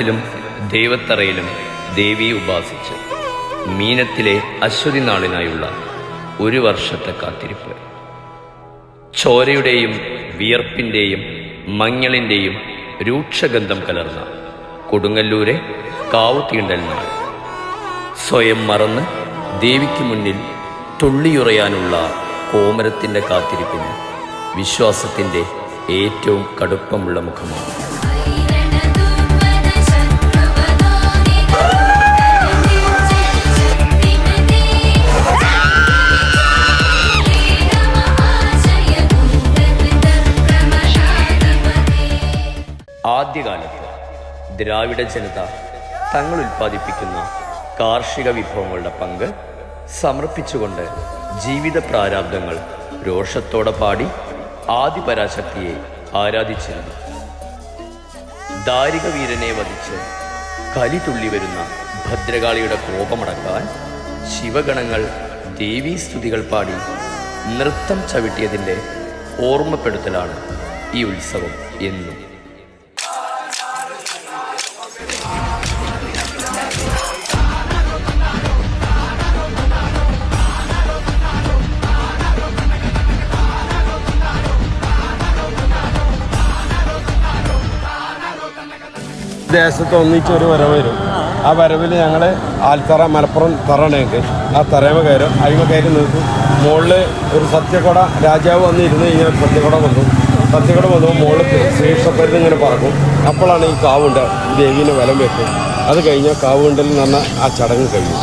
മനസ്സിലും ദൈവത്തറയിലും ദേവിയെ ഉപാസിച്ച് മീനത്തിലെ അശ്വതി നാളിനായുള്ള 1 വർഷത്തെ കാത്തിരിപ്പ്. ചോരയുടെയും വിയർപ്പിൻ്റെയും മഞ്ഞളിൻ്റെയും രൂക്ഷഗന്ധം കലർന്ന കൊടുങ്ങല്ലൂരെ കാവുതീണ്ടൽ നാൾ. സ്വയം മറന്ന് ദേവിക്ക് മുന്നിൽ തുള്ളിയുറയാനുള്ള കോമരത്തിൻ്റെ കാത്തിരിപ്പിന് വിശ്വാസത്തിൻ്റെ ഏറ്റവും കടുപ്പമുള്ള മുഖമാണ്. ആദ്യകാലത്ത് ദ്രാവിഡ ജനത തങ്ങൾ ഉൽപ്പാദിപ്പിക്കുന്ന കാർഷിക വിഭവങ്ങളുടെ പങ്ക് സമർപ്പിച്ചുകൊണ്ട് ജീവിത പ്രാരാബ്ദങ്ങൾ രോഷത്തോടെ പാടി ആദിപരാശക്തിയെ ആരാധിച്ചിരുന്നു. ദാരിക വീരനെ വധിച്ച് കലി തുള്ളി വരുന്ന ഭദ്രകാളിയുടെ കോപമടക്കാൻ ശിവഗണങ്ങൾ ദേവീസ്തുതികൾ പാടി നൃത്തം ചവിട്ടിയതിൻ്റെ ഓർമ്മപ്പെടുത്തലാണ് ഈ ഉത്സവം എന്നും. ദേശത്ത് ഒന്നിച്ചൊരു വരവ് വരും. ആ വരവിൽ ഞങ്ങൾ ആൽത്തറ മലപ്പുറം തറണയൊക്കെ ആ തറയമ കയറും. അഴിമ കയറി നിൽക്കും. മുകളിൽ ഒരു സത്യക്കൊട രാജാവ് വന്നിരുന്ന് കഴിഞ്ഞാൽ സത്യക്കൊട വന്നു മുകളിൽ ശ്രീകൃഷ്ണപ്പരുന്ന് ഇങ്ങനെ പറക്കും. അപ്പോഴാണ് ഈ കാവുണ്ട് ദേവീനെ വലം വെക്കും. അത് കഴിഞ്ഞാൽ കാവുണ്ടൽ എന്ന് പറഞ്ഞാൽ ആ ചടങ്ങ് കഴിയും.